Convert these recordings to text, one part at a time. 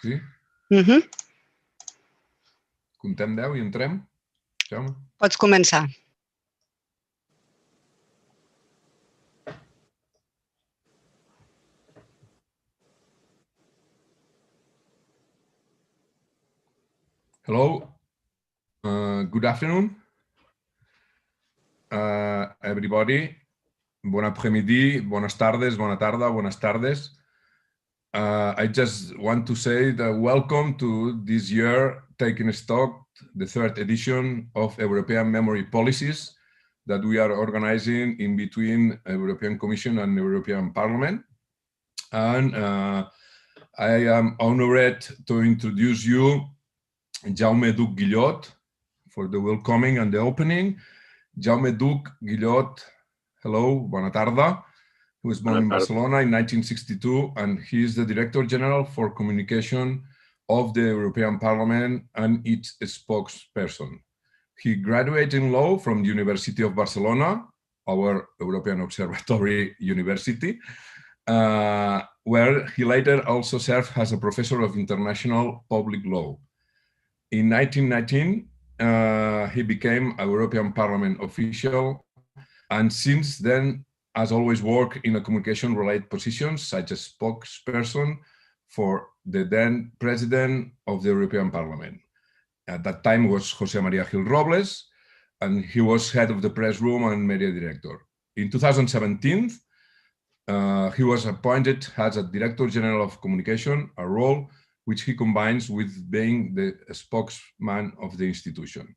Sí? Comptem 10 i entrem? Jaume? Pots començar. Hello. Good afternoon, everybody. Bon après-midi, bones tardes, bona tarda, buenas tardes. I just want to say that welcome to this year Taking Stock, the third edition of European Memory Policies that we are organizing in between European Commission and European Parliament. And I am honored to introduce you Jaume Duch Guillot for the welcoming and the opening. Jaume Duch Guillot, hello, bona tarda. He was born in Barcelona in 1962, and he is the Director General for Communication of the European Parliament and its spokesperson. He graduated in law from the University of Barcelona, our European Observatory University, where he later also served as a professor of international public law. In 1919, he became a European Parliament official, and since then has always worked in a communication-related positions, such as spokesperson for the then president of the European Parliament. At that time was José María Gil Robles, and he was head of the press room and media director. In 2017, he was appointed as a Director General of Communication, a role which he combines with being the spokesman of the institution.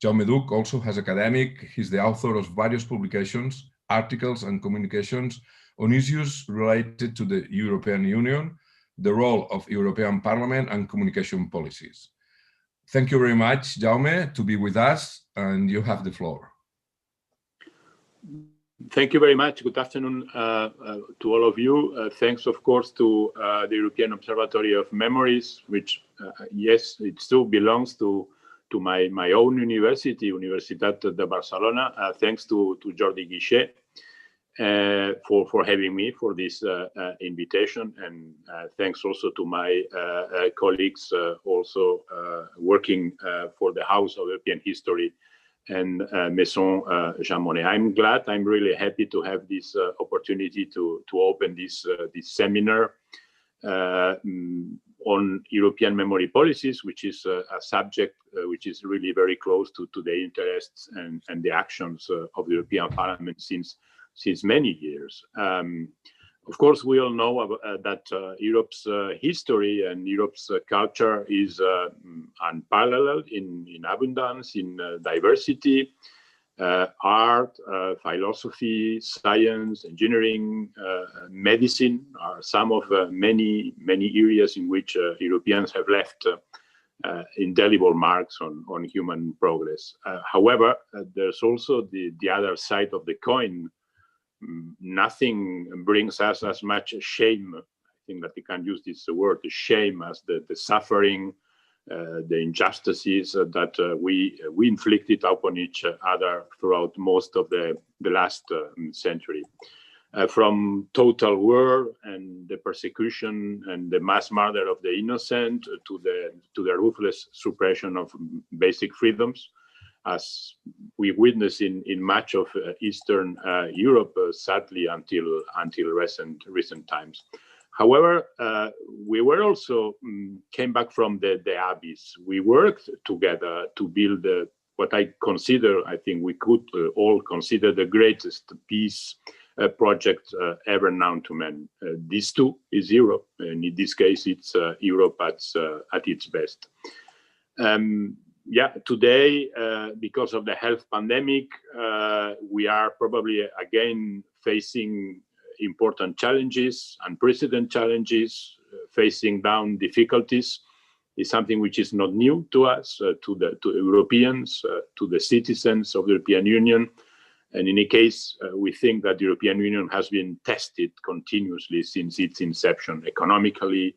Jaume Duch also has academic. He's the author of various publications, articles and communications on issues related to the European Union, the role of European Parliament and communication policies. Thank you very much, Jaume, to be with us, and you have the floor. Thank you very much. Good afternoon to all of you. Thanks, of course, to the European Observatory of Memories, which, yes, it still belongs to my own university, Universitat de Barcelona. Thanks to Jordi Guixé for having me for this invitation, and thanks also to my colleagues also working for the House of European History and Maison Jean Monnet. I'm really happy to have this opportunity to open this seminar on European memory policies, which is a subject which is really very close to the interests and the actions of the European Parliament since many years. Of course, we all know that Europe's history and Europe's culture is unparalleled in abundance, in diversity. Art, philosophy, science, engineering, medicine are some of many areas in which Europeans have left indelible marks on human progress. However, there's also the other side of the coin. Nothing brings us as much shame, I think that we can use this word, shame, as the suffering, the injustices that we inflicted upon each other throughout most of the last century. From total war and the persecution and the mass murder of the innocent to the ruthless suppression of basic freedoms, as we witness in much of Eastern Europe, sadly, until recent times. However, we were also came back from the abyss. We worked together to build what I think we could all consider the greatest peace project ever known to man. This too is Europe, and in this case, it's Europe at its best. Today, because of the health pandemic, we are probably again facing important challenges, unprecedented challenges, facing down difficulties. Is something which is not new to us, to Europeans, to the citizens of the European Union. And in any case, we think that the European Union has been tested continuously since its inception, economically,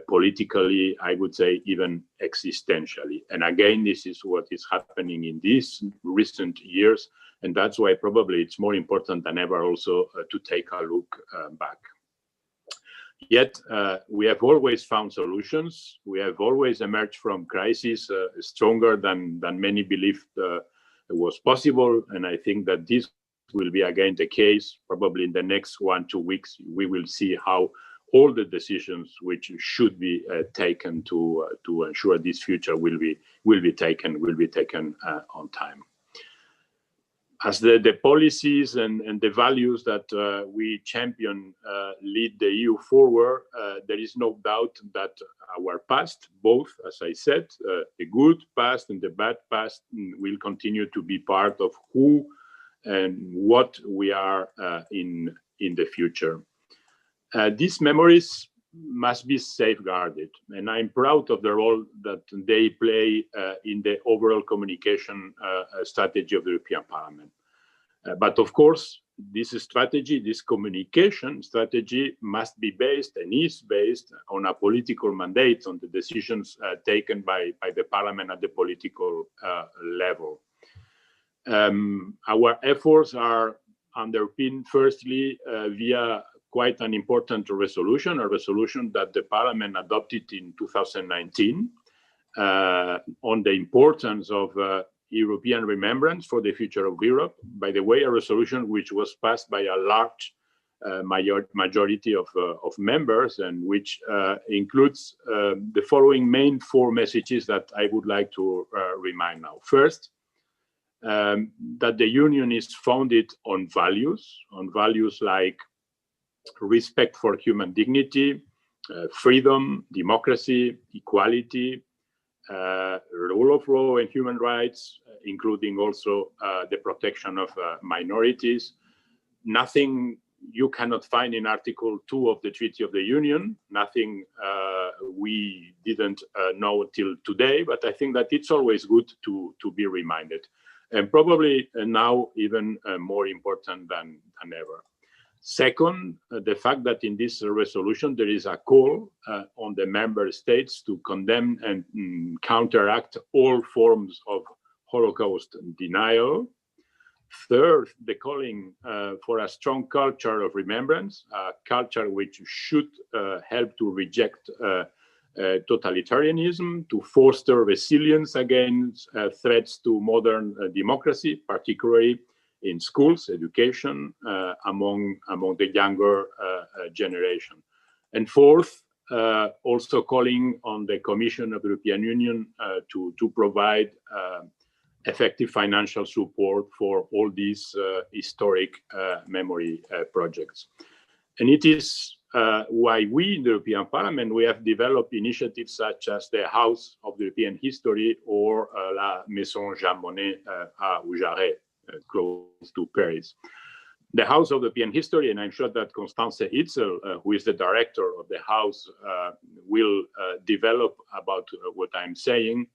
politically, I would say even existentially. And again, this is what is happening in these recent years. And that's why probably it's more important than ever also to take a look back. Yet we have always found solutions. We have always emerged from crisis stronger than many believed was possible. And I think that this will be again the case. Probably in the next 1-2 weeks, we will see how all the decisions which should be taken to ensure this future will be taken on time. As the policies and the values that we champion lead the EU forward, there is no doubt that our past, both, as I said, the good past and the bad past, will continue to be part of who and what we are in the future. These memories must be safeguarded, and I'm proud of the role that they play in the overall communication strategy of the European Parliament. But of course, this strategy, this communication strategy must be based and is based on a political mandate, on the decisions taken by the Parliament at the political level. Our efforts are underpinned firstly via quite an important resolution, a resolution that the Parliament adopted in 2019 on the importance of European remembrance for the future of Europe. By the way, a resolution which was passed by a large majority of members, and which includes the following main 4 messages that I would like to remind now. First, that the Union is founded on values like respect for human dignity, freedom, democracy, equality, rule of law and human rights, including also the protection of minorities. Nothing you cannot find in Article 2 of the Treaty of the Union, nothing we didn't know till today, but I think that it's always good to be reminded. And probably now even more important than ever. Second, the fact that in this resolution there is a call on the member states to condemn and counteract all forms of Holocaust denial. Third, the calling for a strong culture of remembrance, a culture which should help to reject totalitarianism, to foster resilience against threats to modern democracy, particularly in schools, education, among the younger generation. And fourth, also calling on the Commission of the European Union to provide effective financial support for all these historic memory projects. And it is why we in the European Parliament, we have developed initiatives such as the House of the European History or La Maison Jean Monnet à Jarret, close to Paris. The House of European History, and I'm sure that Constanze Itzel, who is the director of the House, will develop about what I'm saying,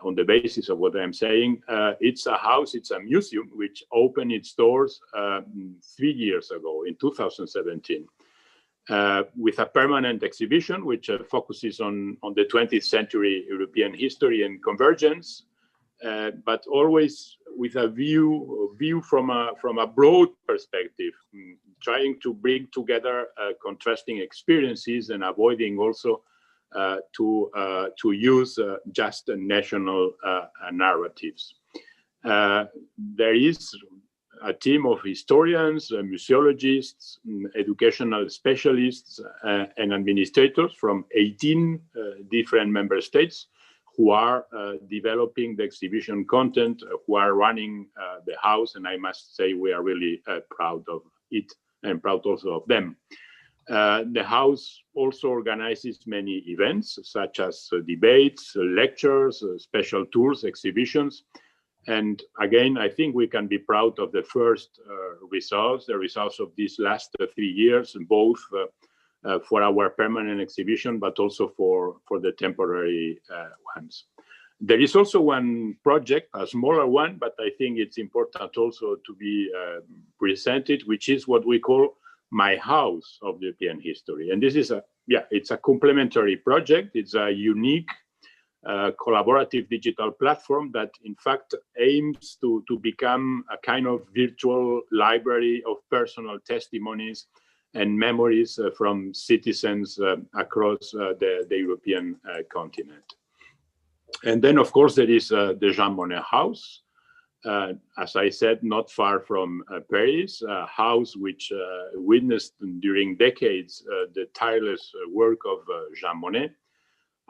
on the basis of what I'm saying. It's a house, it's a museum which opened its doors 3 years ago in 2017. With a permanent exhibition which focuses on the 20th century European history and convergence, but always with a view from a broad perspective, trying to bring together contrasting experiences and avoiding also to use just national narratives. There is a team of historians, museologists, educational specialists, and administrators from 18 different member states who are developing the exhibition content, who are running the house, and I must say we are really proud of it and proud also of them. The house also organizes many events such as debates, lectures, special tours, exhibitions. And again, I think we can be proud of the first results, the results of these last 3 years, both for our permanent exhibition, but also for the temporary ones. There is also one project, a smaller one, but I think it's important also to be presented, which is what we call My House of the European History. And this is it's a complementary project. It's a unique collaborative digital platform that in fact aims to become a kind of virtual library of personal testimonies and memories from citizens across the European continent. And then, of course, there is the Jean Monnet House, as I said, not far from Paris, a house which witnessed during decades the tireless work of Jean Monnet,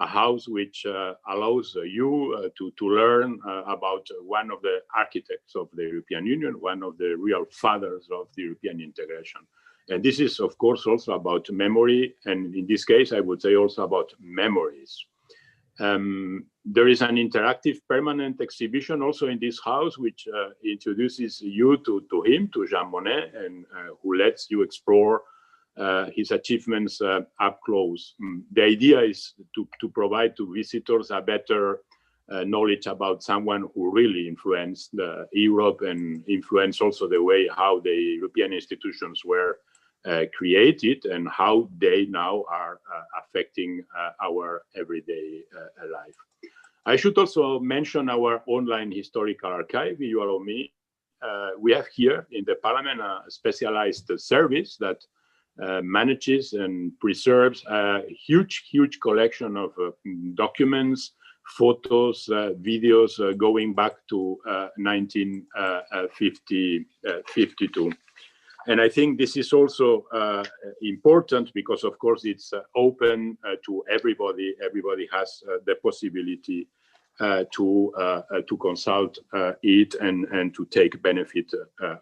a house which allows you to learn about one of the architects of the European Union, one of the real fathers of the European integration. And this is, of course, also about memory, and in this case, I would say also about memories. There is an interactive permanent exhibition also in this house, which introduces you to him, to Jean Monnet, and who lets you explore his achievements up close. The idea is to provide to visitors a better knowledge about someone who really influenced Europe and influenced also the way how the European institutions were created and how they now are affecting our everyday life. I should also mention our online historical archive, if you allow me. We have here in the Parliament a specialized service that manages and preserves a huge collection of documents, photos, videos going back to 1952. And I think this is also important because, of course, it's open to everybody. Everybody has the possibility to consult it and to take benefit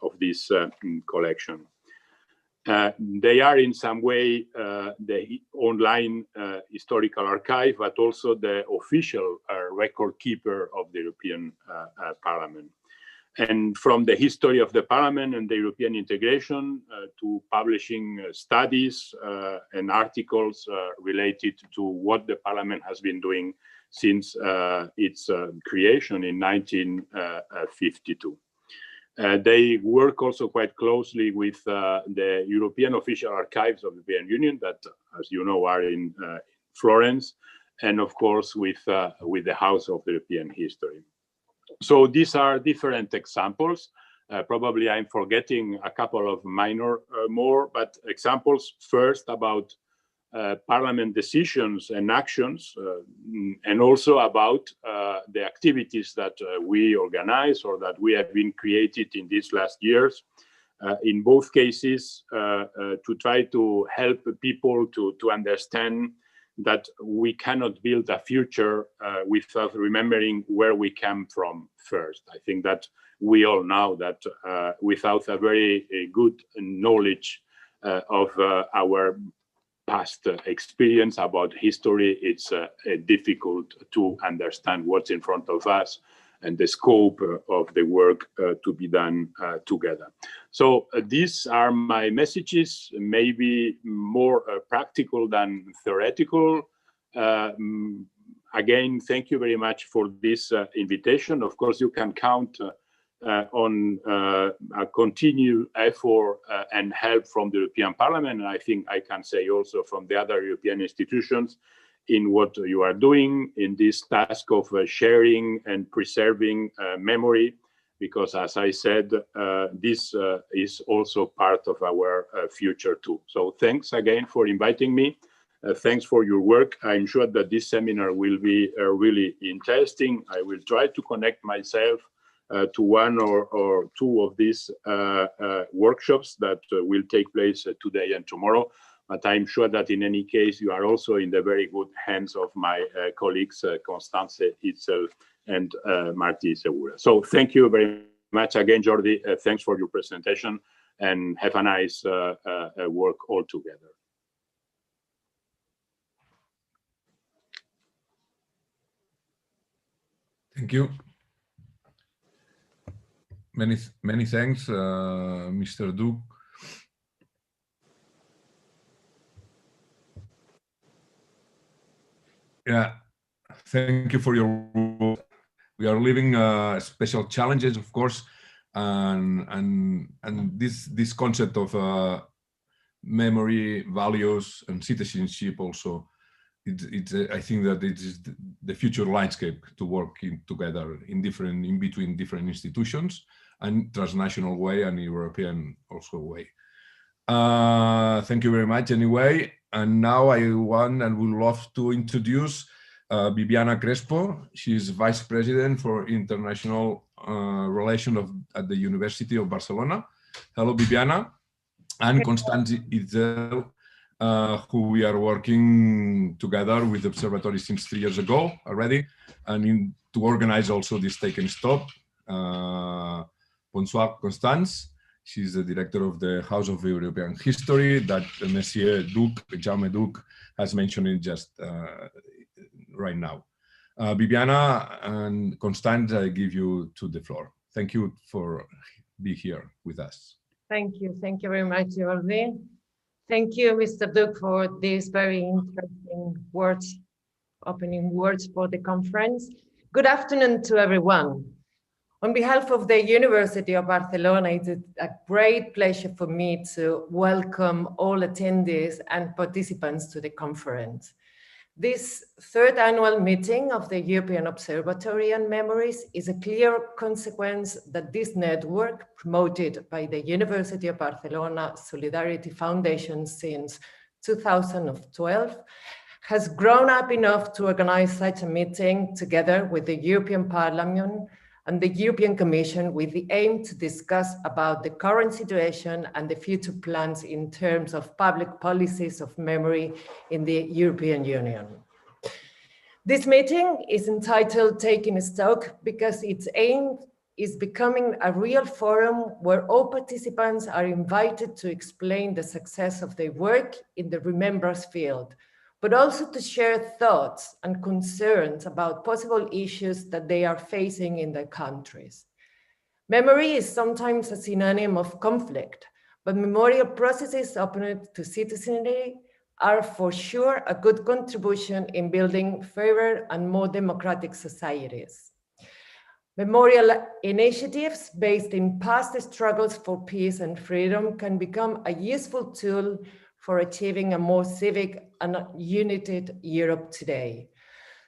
of this collection. They are in some way the online historical archive, but also the official record keeper of the European Parliament. And from the history of the Parliament and the European integration to publishing studies and articles related to what the Parliament has been doing since its creation in 1952. They work also quite closely with the European official archives of the European Union that, as you know, are in Florence, and of course with the House of the European History. So these are different examples. Probably I'm forgetting a couple of minor more, but examples first about Parliament decisions and actions, and also about the activities that we organize or that we have been created in these last years. In both cases, to try to help people to understand that we cannot build a future without remembering where we came from first. I think that we all know that without a very good knowledge of our past experience about history, it's difficult to understand what's in front of us and the scope of the work to be done together. So these are my messages, maybe more practical than theoretical. Again, thank you very much for this invitation. Of course, you can count on a continued effort and help from the European Parliament, and I think I can say also from the other European institutions in what you are doing in this task of sharing and preserving memory, because as I said, this is also part of our future too. So thanks again for inviting me. Thanks for your work. I'm sure that this seminar will be really interesting. I will try to connect myself to one or two of these workshops that will take place today and tomorrow. But I'm sure that in any case, you are also in the very good hands of my colleagues, Constanze, Itzel, and Martín. So thank you very much again, Jordi. Thanks for your presentation and have a nice work all together. Thank you. Many thanks, Mr. Duch. Yeah, thank you for your work. We are living special challenges, of course, and this concept of memory, values, and citizenship also. I think that it is the future landscape to work together in between different institutions and transnational way and European also way. Thank you very much anyway. And now I want and would love to introduce Bibiana Crespo. She is Vice President for International Relations at the University of Barcelona. Hello, Bibiana. And Constanze Itzel, who we are working together with the Observatory since 3 years ago already, and to organize also this Take and Stop. Bonsoir, Constanze. She's the director of the House of European History that Monsieur Duch, Jaume Duch, has mentioned it just right now. Bibiana and Constanze, I give you to the floor. Thank you for being here with us. Thank you very much, Jordi. Thank you, Mr. Duch, for these very interesting words, opening words for the conference. Good afternoon to everyone. On behalf of the University of Barcelona, it's a great pleasure for me to welcome all attendees and participants to the conference. This third annual meeting of the European Observatory on Memories is a clear consequence that this network, promoted by the University of Barcelona Solidarity Foundation since 2012, has grown up enough to organize such a meeting together with the European Parliament and the European Commission with the aim to discuss about the current situation and the future plans in terms of public policies of memory in the European Union. This meeting is entitled Taking Stock because its aim is becoming a real forum where all participants are invited to explain the success of their work in the remembrance field, but also to share thoughts and concerns about possible issues that they are facing in their countries. Memory is sometimes a synonym of conflict, but memorial processes open to citizenry are for sure a good contribution in building fairer and more democratic societies. Memorial initiatives based in past struggles for peace and freedom can become a useful tool for achieving a more civic and united Europe today.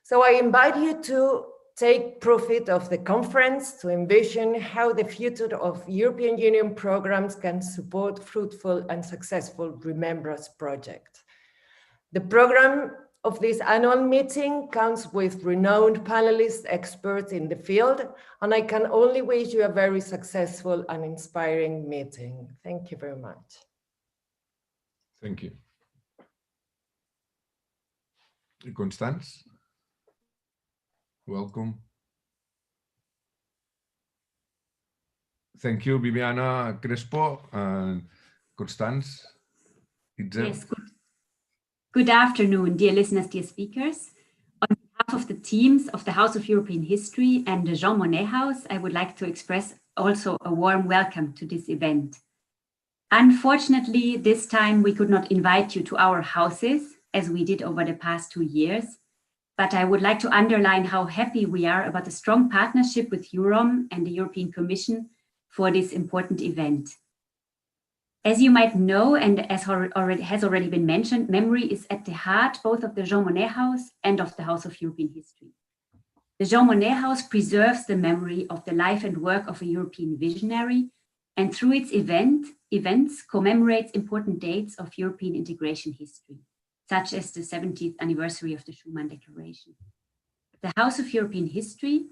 So I invite you to take profit of the conference to envision how the future of European Union programs can support fruitful and successful remembrance projects. The program of this annual meeting comes with renowned panelists, experts in the field, and I can only wish you a very successful and inspiring meeting. Thank you very much. Thank you. Constanze, welcome. Thank you, Bibiana Crespo and Constanze. Yes, good afternoon, dear listeners, dear speakers. On behalf of the teams of the House of European History and the Jean Monnet House, I would like to express also a warm welcome to this event. Unfortunately, this time we could not invite you to our houses as we did over the past 2 years, but I would like to underline how happy we are about the strong partnership with EUROM and the European Commission for this important event. As you might know, and as has already been mentioned, memory is at the heart both of the Jean Monnet House and of the House of European History. The Jean Monnet House preserves the memory of the life and work of a European visionary, and through its events commemorates important dates of European integration history, such as the 70th anniversary of the Schuman Declaration. The House of European History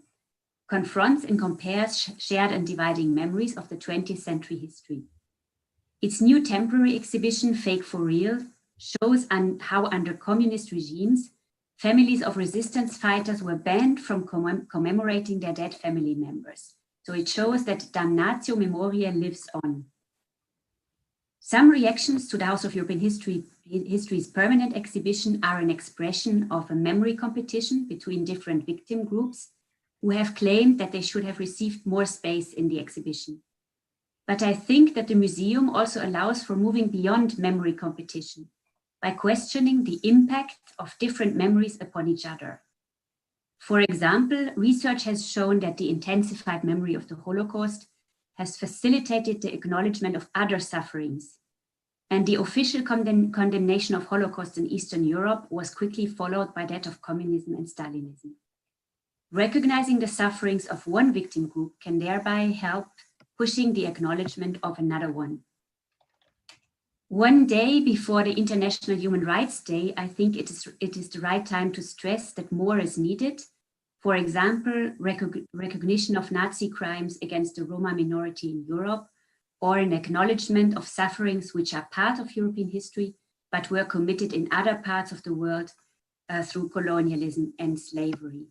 confronts and compares shared and dividing memories of the 20th century history. Its new temporary exhibition, Fake for Real, shows how under communist regimes, families of resistance fighters were banned from commemorating their dead family members. So it shows that damnatio memoriae lives on. Some reactions to the House of European History's permanent exhibition are an expression of a memory competition between different victim groups who have claimed that they should have received more space in the exhibition. But I think that the museum also allows for moving beyond memory competition by questioning the impact of different memories upon each other. For example, research has shown that the intensified memory of the Holocaust has facilitated the acknowledgement of other sufferings, and the official condemnation of Holocaust in Eastern Europe was quickly followed by that of communism and Stalinism. Recognizing the sufferings of one victim group can thereby help pushing the acknowledgement of another one. One day before the International Human Rights Day, I think it is the right time to stress that more is needed. For example, recognition of Nazi crimes against the Roma minority in Europe, or an acknowledgement of sufferings which are part of European history, but were committed in other parts of the world through colonialism and slavery.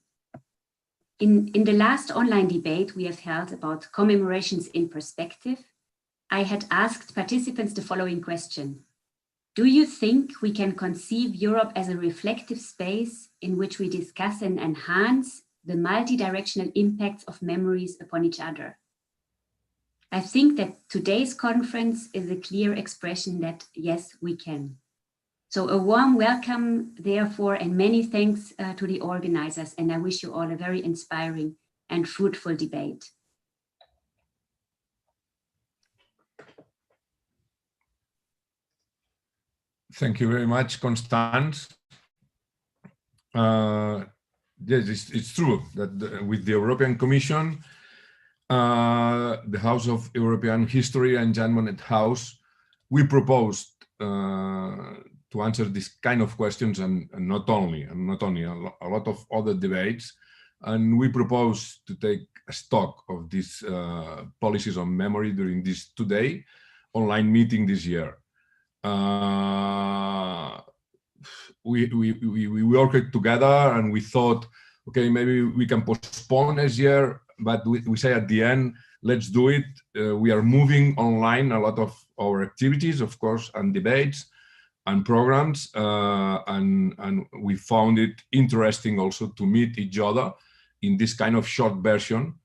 In the last online debate we have held about commemorations in perspective, I had asked participants the following question. Do you think we can conceive Europe as a reflective space in which we discuss and enhance the multi-directional impacts of memories upon each other? I think that today's conference is a clear expression that yes, we can. So a warm welcome, therefore, and many thanks to the organizers, and I wish you all a very inspiring and fruitful debate. Thank you very much, Constanze. Yes, it's true that with the European Commission, the House of European History and Jean Monnet House, we proposed to answer this kind of questions and not only a lot of other debates, and we propose to take stock of these policies on memory during this two-day online meeting this year. We worked together and we thought, okay, maybe we can postpone this year, but we say at the end, let's do it. We are moving online a lot of our activities, of course, and debates and programs, and we found it interesting also to meet each other in this kind of short version.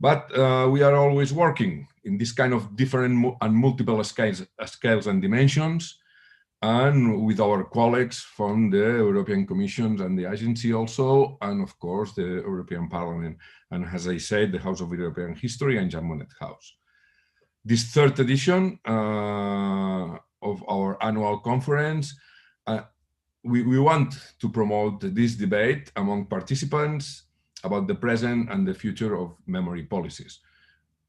But we are always working in this kind of different and multiple scales and dimensions, and with our colleagues from the European Commission and the agency also, and of course the European Parliament, and as I said, the House of European History and Jean Monnet House. This third edition of our annual conference, we want to promote this debate among participants about the present and the future of memory policies.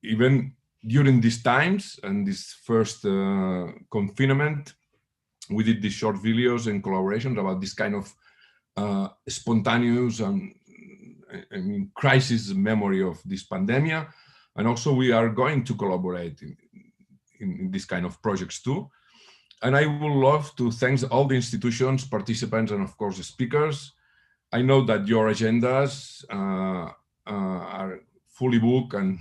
Even during these times and this first confinement, we did these short videos and collaborations about this kind of spontaneous and crisis memory of this pandemic. And also we are going to collaborate in this kind of projects too. And I would love to thank all the institutions, participants, and of course the speakers. I know that your agendas are fully booked and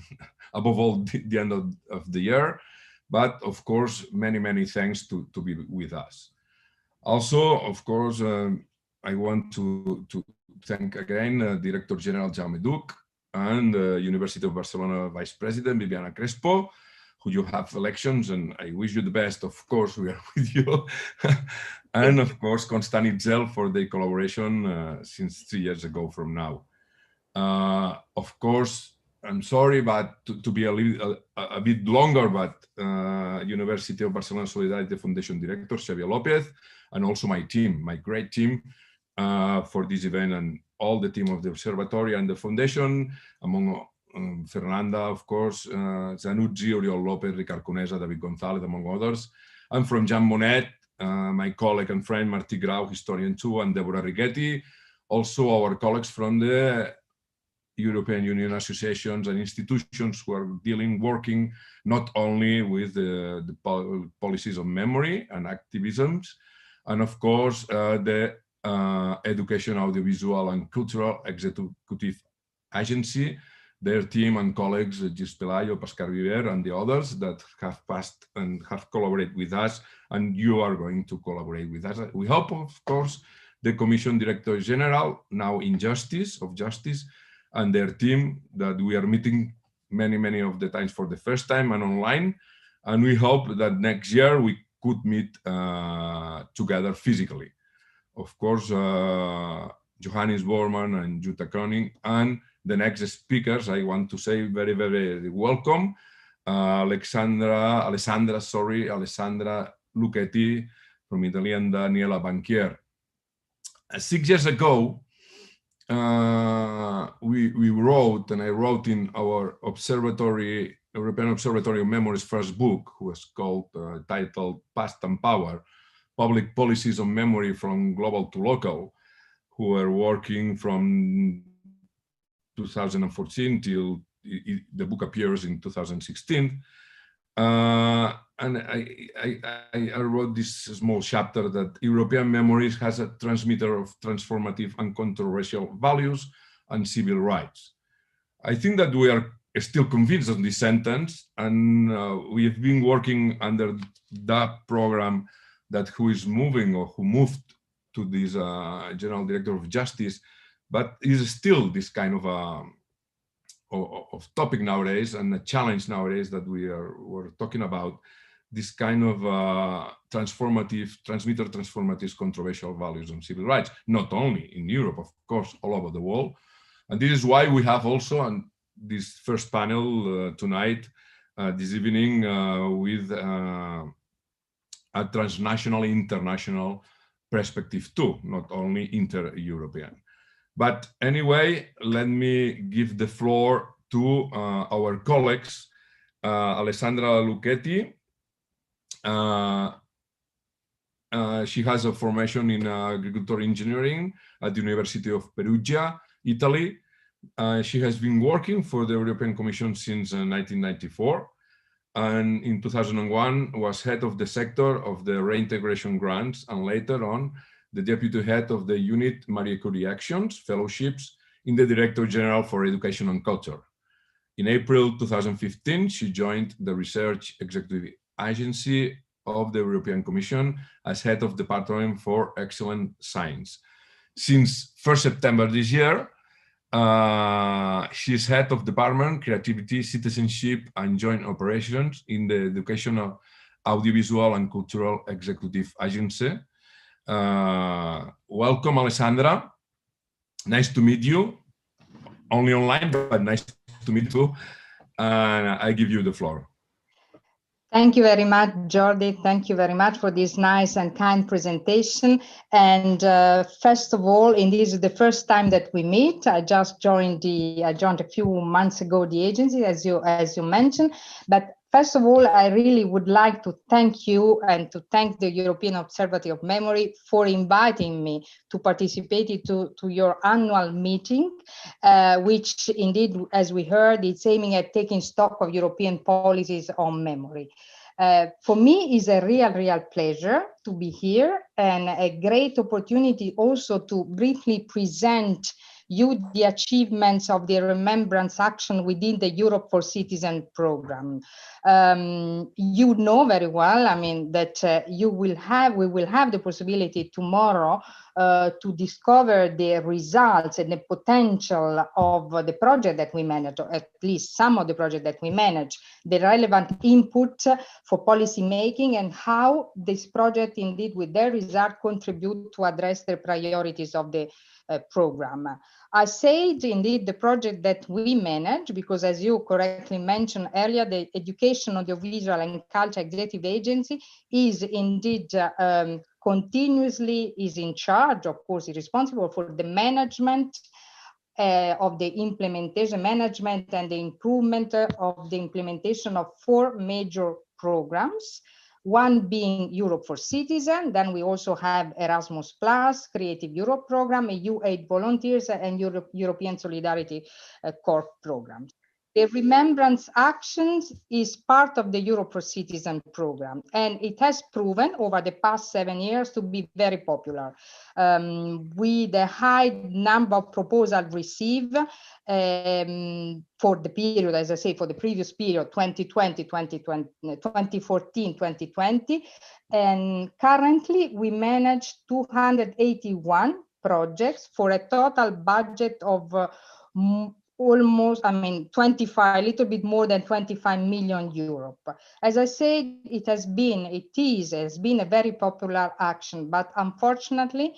above all the end of the year, but of course, many thanks to be with us. Also, of course, I want to thank again Director General Jaume Duch and University of Barcelona Vice President Bibiana Crespo, who you have elections, and I wish you the best. Of course, we are with you. And of course, Constanze Itzel for the collaboration since 3 years ago from now. Of course, I'm sorry, but to be a bit longer, but University of Barcelona Solidarity Foundation Director, Xavier López, and also my team, my great team for this event, and all the team of the Observatory and the Foundation, among Fernanda, of course, Zanuzzi, Oriol López, Ricard Conesa, David González, among others. And from Jean Monnet, my colleague and friend, Martí Grau, historian too, and Deborah Rigetti. Also our colleagues from the European Union associations and institutions who are working not only with the policies of memory and activisms, and of course the Education, Audiovisual and Cultural Executive Agency, their team and colleagues, Gis Pelayo, Pascal Viver, and the others that have passed and have collaborated with us, and you are going to collaborate with us. We hope, of course, the Commission Director General, now in Justice, and their team, that we are meeting many of the times for the first time and online, and we hope that next year we could meet together physically. Of course, Johannes Bormann and Jutta Koning, and the next speakers, I want to say very welcome. Alessandra Luchetti from Italy, and Daniela Bankier. 6 years ago, we wrote, and I wrote in our observatory European Observatory of Memory's first book, was titled Past and Power, Public Policies on Memory from Global to Local, who were working from 2014 till the book appears in 2016. And I wrote this small chapter that European memories has a transmitter of transformative and controversial values and civil rights. I think that we are still convinced of this sentence, and we have been working under that program that who moved to this General Director of Justice, but is still this kind of topic nowadays, and a challenge nowadays that we're talking about, this kind of transformative controversial values on civil rights, not only in Europe, of course, all over the world. And this is why we have also on this first panel tonight, this evening, with a transnational, international perspective too, not only inter-European. But anyway, let me give the floor to our colleagues, Alessandra Luchetti. She has a formation in agricultural engineering at the University of Perugia, Italy. She has been working for the European Commission since 1994, and in 2001 was head of the sector of the reintegration grants, and later on the deputy head of the unit Marie Curie Actions Fellowships in the Director General for Education and Culture. In April 2015, she joined the Research Executive Agency of the European Commission as head of Department for Excellent Science. Since 1st September this year, she's head of Department Creativity, Citizenship and Joint Operations in the Educational, Audiovisual and Cultural Executive Agency. Welcome, Alessandra. Nice to meet you. Only online, but nice to meet you. I give you the floor. Thank you very much, Jordi. Thank you very much for this nice and kind presentation. And first of all, and this is the first time that we meet. I joined a few months ago the agency, as you mentioned. But first of all, I really would like to thank you and to thank the European Observatory of Memory for inviting me to participate to your annual meeting, which indeed, as we heard, it's aiming at taking stock of European policies on memory. For me, it's a real pleasure to be here, and a great opportunity also to briefly present you the achievements of the remembrance action within the Europe for Citizens program. You know very well, I mean, that we will have the possibility tomorrow to discover the results and the potential of the project that we manage, or at least some of the project that we manage, the relevant input for policy making, and how this project indeed with their result contribute to address the priorities of the program. I said indeed the project that we manage, because as you correctly mentioned earlier, the Education, Audiovisual and Culture Executive Agency is indeed continuously is in charge, of course, is responsible for the management of the implementation management and the improvement of the implementation of 4 major programs. One being Europe for Citizens, then we also have Erasmus+, Creative Europe program, EU8 Volunteers, and European Solidarity Corps programs. The Remembrance Actions is part of the Europe for Citizens program, and it has proven over the past 7 years to be very popular. With a high number of proposals received for the period, as I say, for the previous period, 2014-2020, and currently we manage 281 projects for a total budget of almost, a little bit more than 25 million euro. As I said, it has been a very popular action, but unfortunately,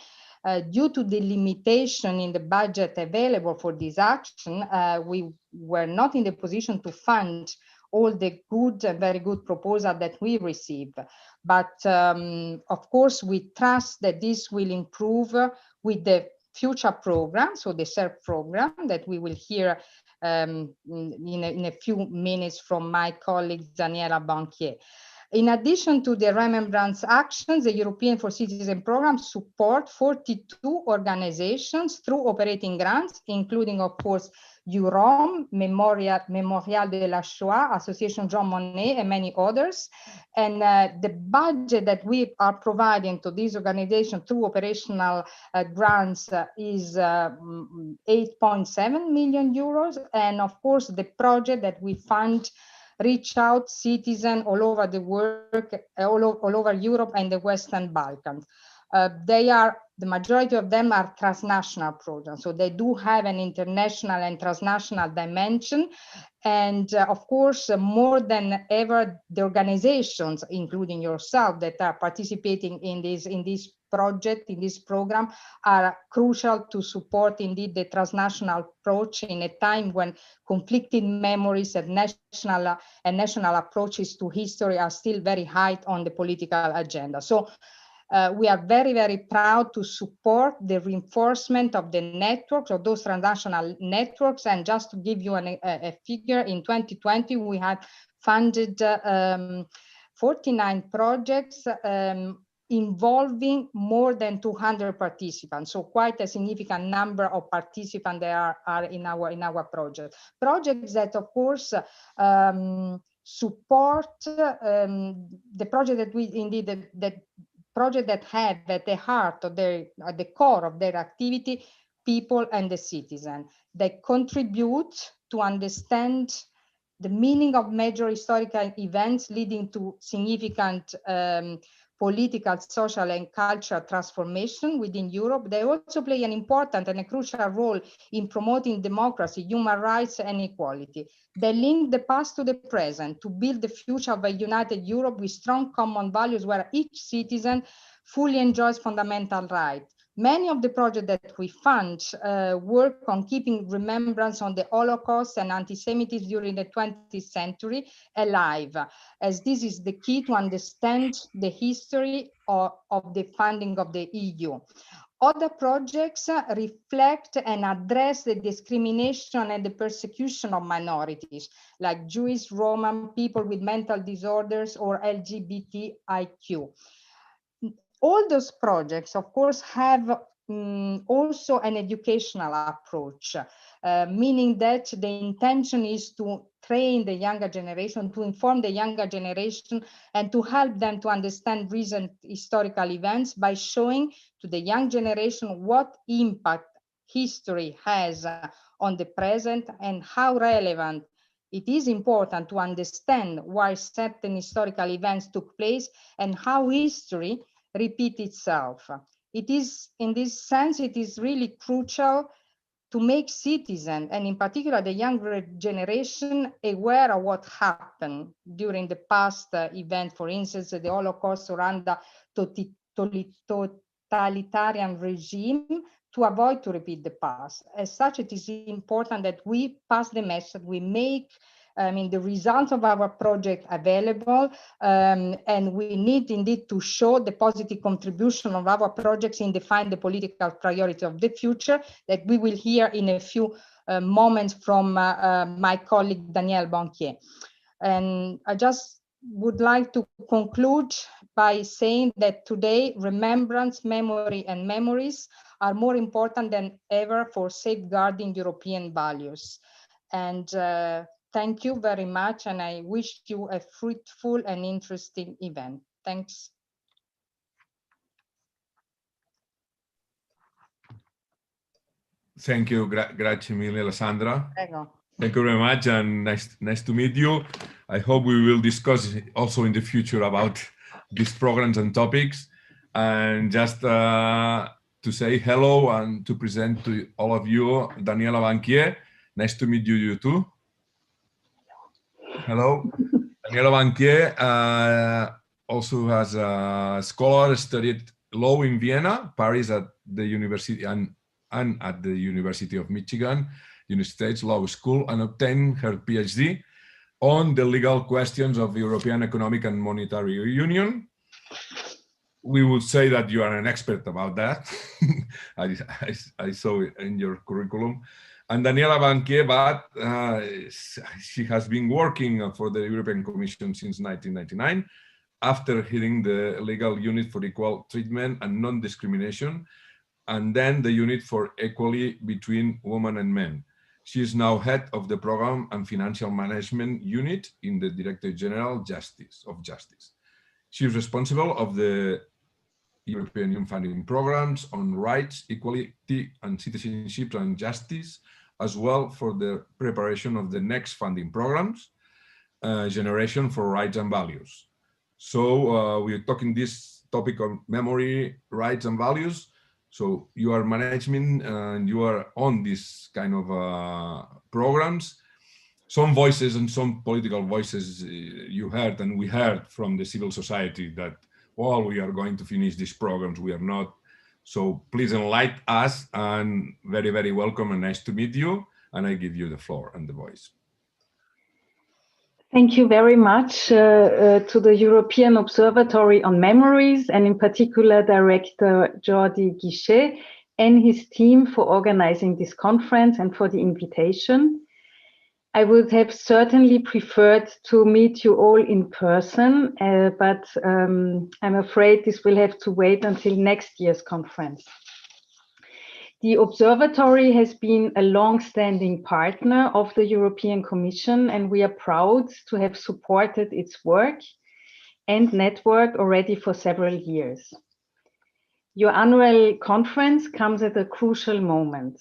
due to the limitation in the budget available for this action, we were not in the position to fund all the good and very good proposals that we received. But of course, we trust that this will improve with the future program, so the SERP program that we will hear in a few minutes from my colleague Daniela Bankier. In addition to the remembrance actions, the European for Citizens program support 42 organizations through operating grants, including, of course, EUROM, Memorial de la Shoah, Association Jean Monnet, and many others. And the budget that we are providing to these organizations through operational grants is 8.7 million euros. And of course, the project that we fund reach out citizens all over the world, all over Europe and the Western Balkans. The majority of them are transnational projects, so they do have an international and transnational dimension. And of course, more than ever, the organizations, including yourself, that are participating in this project, in this program, are crucial to support indeed the transnational approach in a time when conflicting memories and national approaches to history are still very high on the political agenda. So we are very, very proud to support the reinforcement of the networks, of those transnational networks. And just to give you a figure, in 2020, we had funded 49 projects involving more than 200 participants. So quite a significant number of participants there are in our project. Projects that, of course, support the project that we indeed, that project that have at the heart of at the core of their activity, people and the citizen. They contribute to understand the meaning of major historical events leading to significant political, social, and cultural transformation within Europe. They also play an important and a crucial role in promoting democracy, human rights, and equality. They link the past to the present to build the future of a united Europe with strong common values where each citizen fully enjoys fundamental rights. Many of the projects that we fund work on keeping remembrance on the Holocaust and anti-Semitism during the 20th century alive, as this is the key to understand the history of the founding of the EU. Other projects reflect and address the discrimination and the persecution of minorities, like Jewish, Roma, people with mental disorders, or LGBTIQ. All those projects, of course, have also an educational approach, meaning that the intention is to train the younger generation, to inform the younger generation, and to help them to understand recent historical events by showing to the young generation what impact history has on the present and how relevant it is important to understand why certain historical events took place and how history repeat itself. It is, in this sense, it is really crucial to make citizens, and in particular the younger generation, aware of what happened during the past event, for instance, the Holocaust or under totalitarian regime, to avoid to repeat the past. As such, it is important that we pass the message, we make the results of our project available, and we need indeed to show the positive contribution of our projects in defining the political priority of the future that we will hear in a few moments from my colleague Daniela Bankier. And I just would like to conclude by saying that today remembrance, memory, and memories are more important than ever for safeguarding European values. And thank you very much, and I wish you a fruitful and interesting event. Thanks. Thank you, grazie mille, Alessandra. Prego. Thank you very much, and nice to meet you. I hope we will discuss also in the future about these programs and topics. And just to say hello and to present to all of you, Daniela Bankier. Nice to meet you too. Hello. Daniela Bankier also has a scholar, studied law in Vienna, Paris at the university, and at the University of Michigan, United States Law School, and obtained her PhD on the legal questions of European Economic and Monetary Union. We would say that you are an expert about that. I saw it in your curriculum. and Daniela Bankier, but she has been working for the European Commission since 1999, after heading the legal unit for equal treatment and non-discrimination, and then the unit for equality between women and men. She is now head of the program and financial management unit in the Directorate General of Justice. She is responsible of the European Union funding programs on rights, equality, and citizenship and justice, as well for the preparation of the next funding programs, Generation for Rights and Values. So we're talking this topic on memory, rights, and values. So you are managing and you are on this kind of programs. Some voices and some political voices you heard and we heard from the civil society that, well, we are going to finish these programs, we are not. So please enlighten us, and very, very welcome and nice to meet you. And I give you the floor and the voice. Thank you very much to the European Observatory on Memories, and in particular Director Jordi Guixé and his team for organizing this conference and for the invitation. I would have certainly preferred to meet you all in person, but I'm afraid this will have to wait until next year's conference. The Observatory has been a long-standing partner of the European Commission, and we are proud to have supported its work and network already for several years. Your annual conference comes at a crucial moment.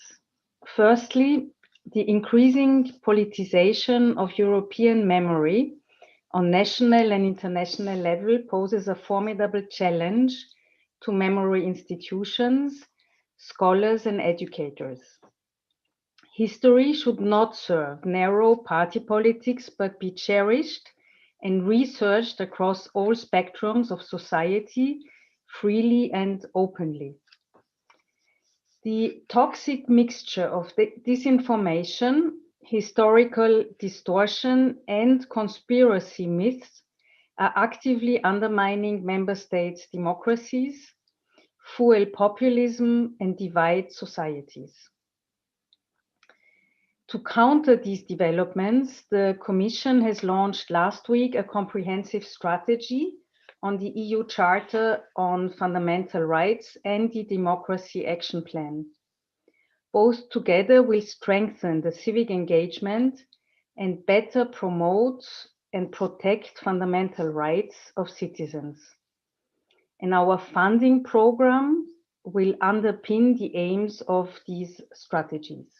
Firstly, the increasing politicization of European memory on national and international level poses a formidable challenge to memory institutions, scholars, and educators. History should not serve narrow party politics, but be cherished and researched across all spectrums of society, freely and openly. The toxic mixture of disinformation, historical distortion, and conspiracy myths are actively undermining member states' democracies, fuel populism, and divide societies. To counter these developments, the Commission has launched last week a comprehensive strategy on the EU Charter on Fundamental Rights and the Democracy Action Plan. Both together will strengthen the civic engagement and better promote and protect fundamental rights of citizens. And our funding program will underpin the aims of these strategies.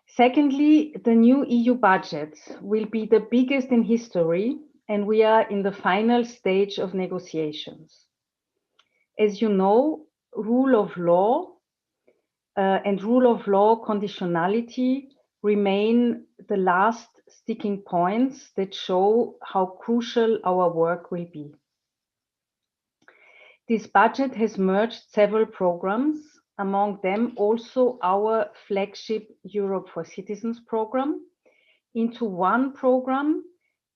Secondly, the new EU budget will be the biggest in history, and we are in the final stage of negotiations. As you know, rule of law and rule of law conditionality remain the last sticking points that show how crucial our work will be. This budget has merged several programs, among them also our flagship Europe for Citizens program, into one program,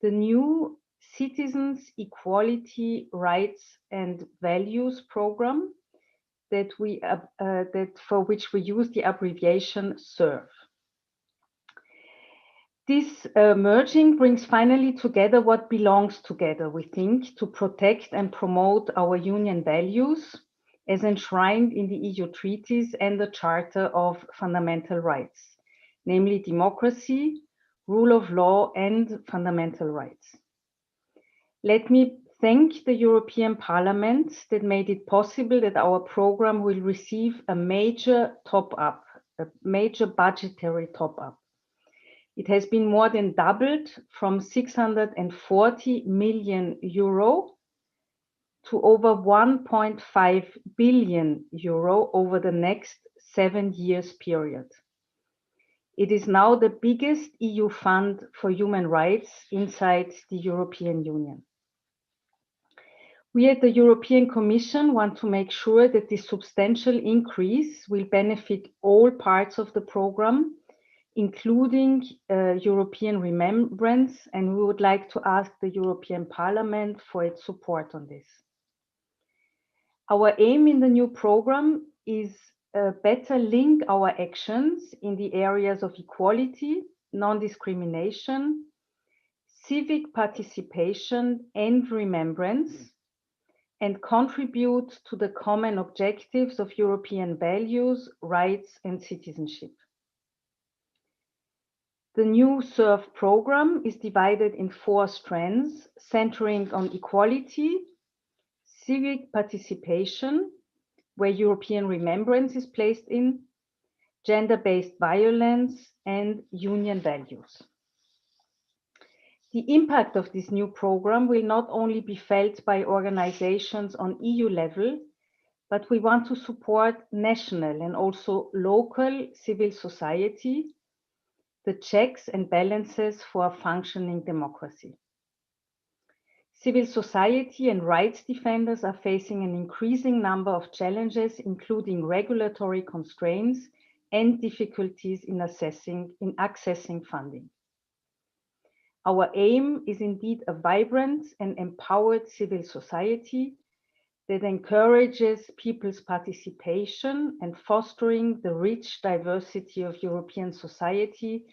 the new Citizens, Equality, Rights and Values program that for which we use the abbreviation SERVE. This merging brings finally together what belongs together, we think, to protect and promote our union values as enshrined in the EU treaties and the Charter of Fundamental Rights, namely democracy, rule of law, and fundamental rights. Let me thank the European Parliament that made it possible that our program will receive a major top-up, a major budgetary top-up. It has been more than doubled from 640 million euro to over 1.5 billion euro over the next 7 years period. It is now the biggest EU fund for human rights inside the European Union. We at the European Commission want to make sure that this substantial increase will benefit all parts of the program, including European remembrance, and we would like to ask the European Parliament for its support on this. Our aim in the new program is better link our actions in the areas of equality, non-discrimination, civic participation and remembrance, and contribute to the common objectives of European values, rights, and citizenship. The new SERVE program is divided in 4 strands, centering on equality, civic participation, where European remembrance is placed in, gender-based violence, and union values. The impact of this new program will not only be felt by organizations on EU level, but we want to support national and also local civil society, the checks and balances for a functioning democracy. Civil society and rights defenders are facing an increasing number of challenges, including regulatory constraints and difficulties in accessing funding. Our aim is indeed a vibrant and empowered civil society that encourages people's participation and fostering the rich diversity of European society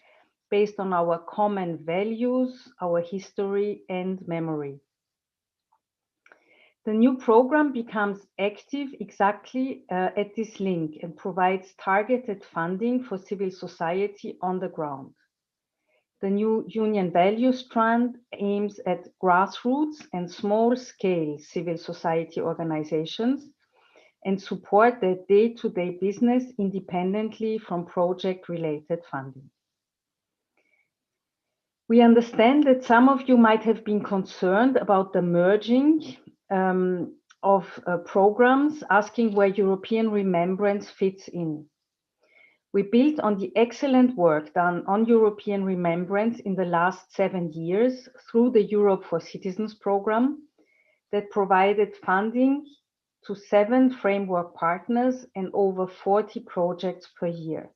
based on our common values, our history, and memory. The new program becomes active exactly at this link and provides targeted funding for civil society on the ground. The new Union Value strand aims at grassroots and small-scale civil society organizations and support their day-to-day business independently from project-related funding. We understand that some of you might have been concerned about the merging of programs, asking where European remembrance fits in. We built on the excellent work done on European remembrance in the last 7 years through the Europe for Citizens program that provided funding to 7 framework partners and over 40 projects per year.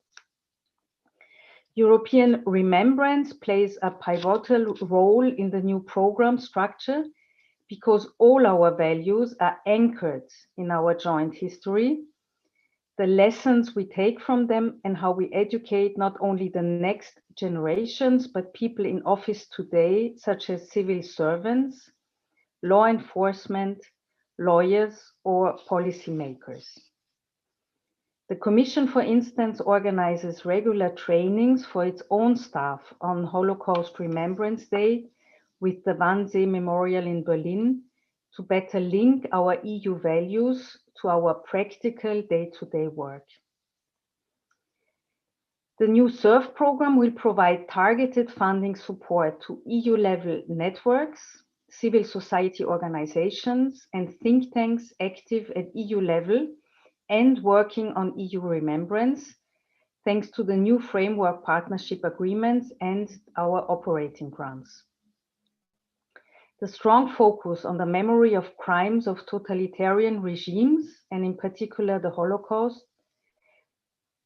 European remembrance plays a pivotal role in the new program structure because all our values are anchored in our joint history, the lessons we take from them, and how we educate not only the next generations, but people in office today, such as civil servants, law enforcement, lawyers, or policymakers. The Commission, for instance, organizes regular trainings for its own staff on Holocaust Remembrance Day with the Wannsee Memorial in Berlin to better link our EU values to our practical day-to-day work. The new SERVE program will provide targeted funding support to EU-level networks, civil society organizations, and think tanks active at EU level and working on EU remembrance, thanks to the new framework partnership agreements and our operating grants. The strong focus on the memory of crimes of totalitarian regimes, and in particular the Holocaust,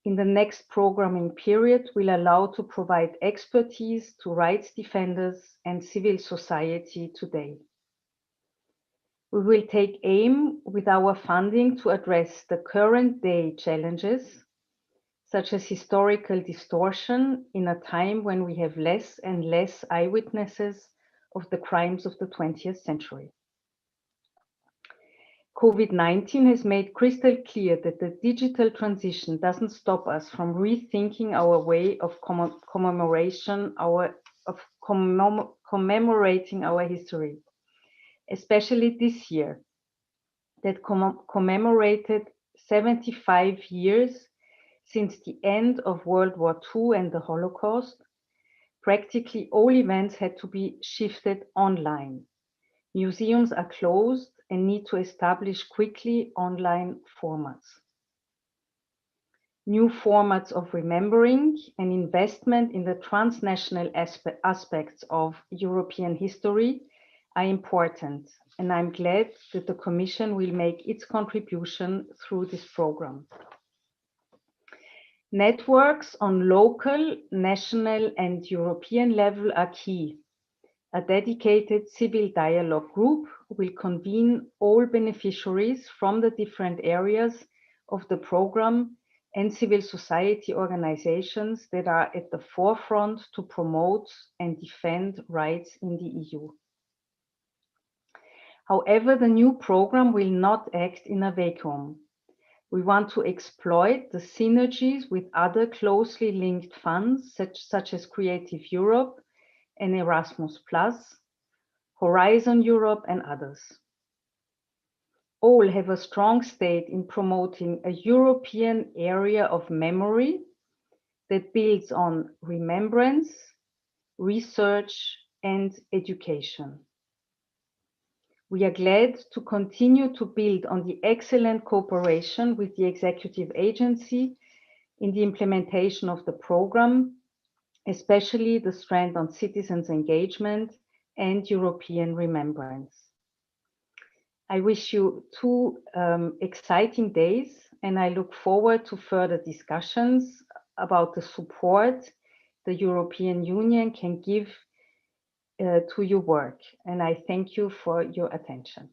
in the next programming period will allow to provide expertise to rights defenders and civil society today. We will take aim with our funding to address the current day challenges, such as historical distortion in a time when we have less and less eyewitnesses of the crimes of the 20th century. COVID-19 has made crystal clear that the digital transition doesn't stop us from rethinking our way of commemorating our history, especially this year that commemorated 75 years since the end of World War II and the Holocaust. Practically all events had to be shifted online. Museums are closed and need to establish quickly online formats. New formats of remembering and investment in the transnational aspects of European history are important, and I'm glad that the Commission will make its contribution through this program. Networks on local, national, and European level are key. A dedicated civil dialogue group will convene all beneficiaries from the different areas of the program and civil society organizations that are at the forefront to promote and defend rights in the EU. However, the new program will not act in a vacuum. We want to exploit the synergies with other closely linked funds, such as Creative Europe and Erasmus+, Horizon Europe, and others. All have a strong stake in promoting a European area of memory that builds on remembrance, research, and education. We are glad to continue to build on the excellent cooperation with the executive agency in the implementation of the program, especially the strand on citizens' engagement and European remembrance. I wish you two exciting days, and I look forward to further discussions about the support the European Union can give to your work. And I thank you for your attention.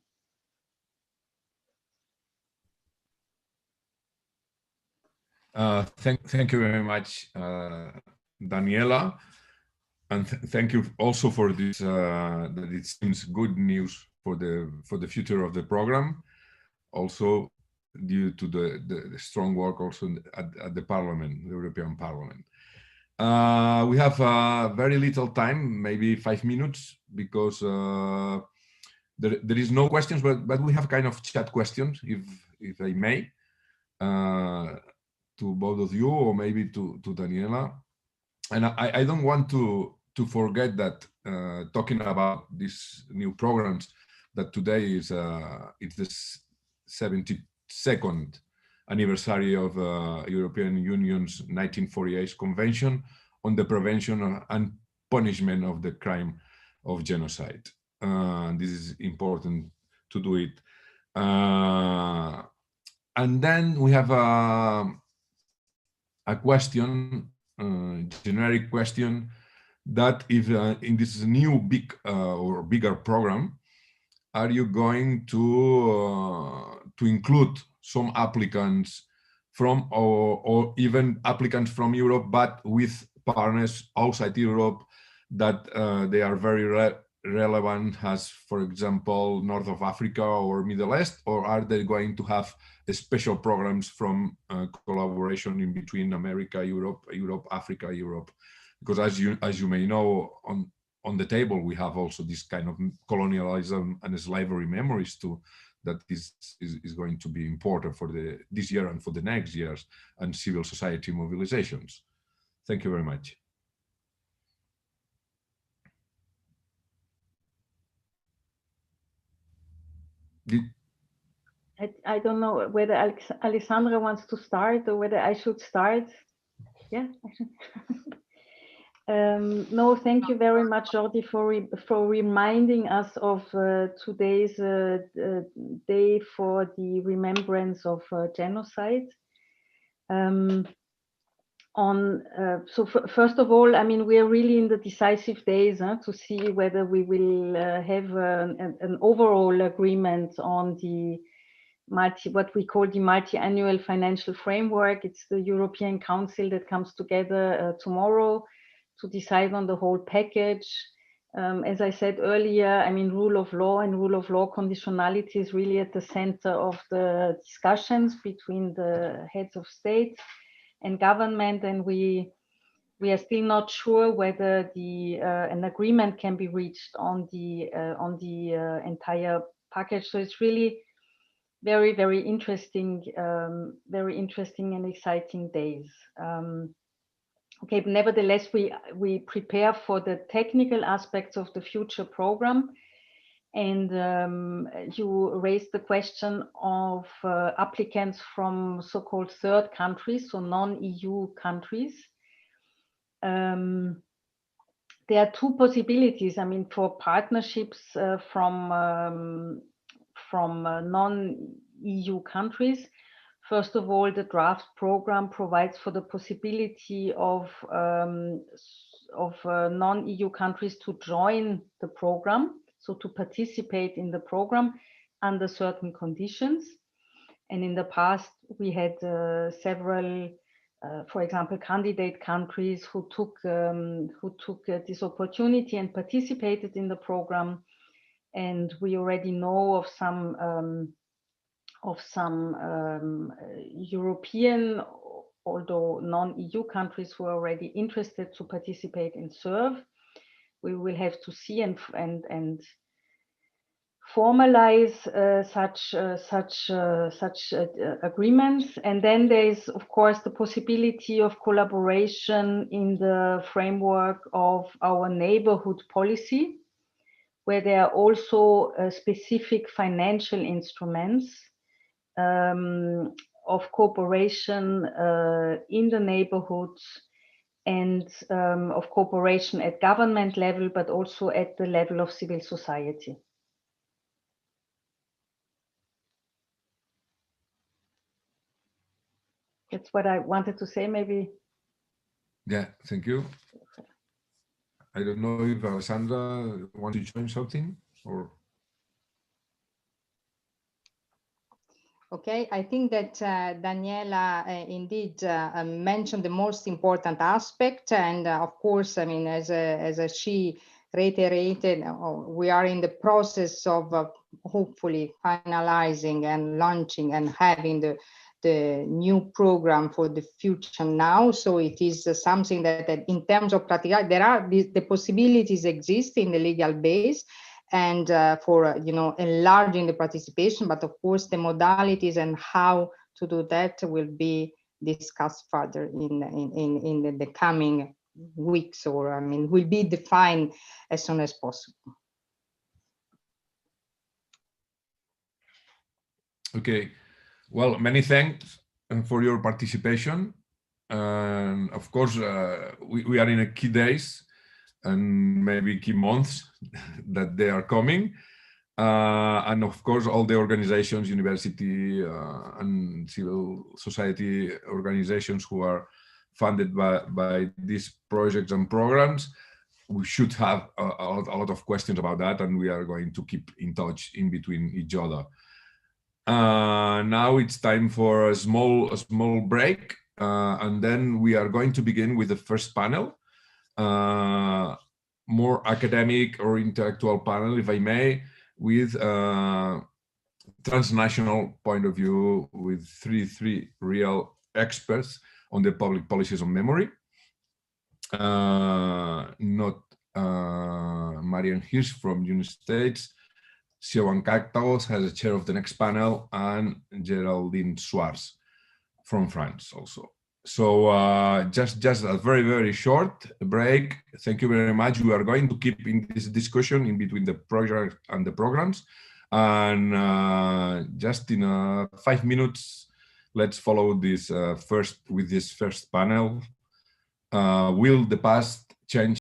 Thank you very much, Daniela. And thank you also for this, that it seems good news for the future of the program, also due to the strong work also at the Parliament, the European Parliament. We have very little time, maybe 5 minutes, because there is no questions, but we have kind of chat questions, if I may, to both of you, or maybe to Daniela. And I don't want to forget that talking about these new programs, that today is it's the 72nd anniversary of European Union's 1948 Convention on the Prevention and Punishment of the Crime of Genocide. This is important to do it. And then we have a question, generic question, that if in this new big or bigger program, are you going to include some applicants from, or even applicants from Europe, but with partners outside Europe that they are very relevant, as for example North of Africa or Middle East, or are they going to have special programs from collaboration in between America, Europe, Africa, Europe? Because as you may know, on the table we have also this kind of colonialism and slavery memories too, that is going to be important for this year and for the next years, and civil society mobilizations. Thank you very much. I don't know whether Alessandra wants to start or whether I should start. Yeah, I should. No, thank you very much, Jordi, for reminding us of today's day for the remembrance of genocide. First of all, I mean, we are really in the decisive days to see whether we will have an overall agreement on the what we call the multi-annual financial framework. It's the European Council that comes together tomorrow to decide on the whole package. As I said earlier, I mean, rule of law and rule of law conditionality is really at the center of the discussions between the heads of state and government, and we are still not sure whether an agreement can be reached on the entire package. So it's really very, very interesting and exciting days. Okay, but nevertheless, we prepare for the technical aspects of the future program. And you raised the question of applicants from so-called third countries, so non-EU countries. There are two possibilities, I mean, for partnerships from non-EU countries. First of all, the draft program provides for the possibility of non-EU countries to join the program, so to participate in the program under certain conditions. And in the past, we had several, for example, candidate countries who took this opportunity and participated in the program. And we already know of some European, although non-EU countries who are already interested to participate and serve. We will have to see and formalize such agreements. And then there is, of course, the possibility of collaboration in the framework of our neighborhood policy, where there are also specific financial instruments of cooperation in the neighborhoods and of cooperation at government level, but also at the level of civil society. That's what I wanted to say, maybe. Yeah, thank you. I don't know if Alessandra wants to join something or. Okay, I think that Daniela indeed mentioned the most important aspect, and of course, I mean, as she reiterated, we are in the process of hopefully finalizing and launching and having the new program for the future now. So it is something that in terms of practical, there are the possibilities exist in the legal base, and for enlarging the participation, but of course the modalities and how to do that will be discussed further in the coming weeks, or I mean will be defined as soon as possible. Okay, well, many thanks for your participation. Of course, we are in a key days and maybe key months that they are coming. And of course, all the organizations, university and civil society organizations who are funded by these projects and programs, we should have a lot of questions about that, and we are going to keep in touch in between each other. Now it's time for a small break, and then we are going to begin with the first panel. More academic or intellectual panel, if I may, with transnational point of view, with three real experts on the public policies on memory. Not Marian Hirsch from United States, Siobhan Cactagos as the chair of the next panel, and Geraldine Soares from France also. So just a very short break. Thank you very much. We are going to keep in this discussion in between the project and the programs, and just in 5 minutes, let's follow this first panel. Will the past change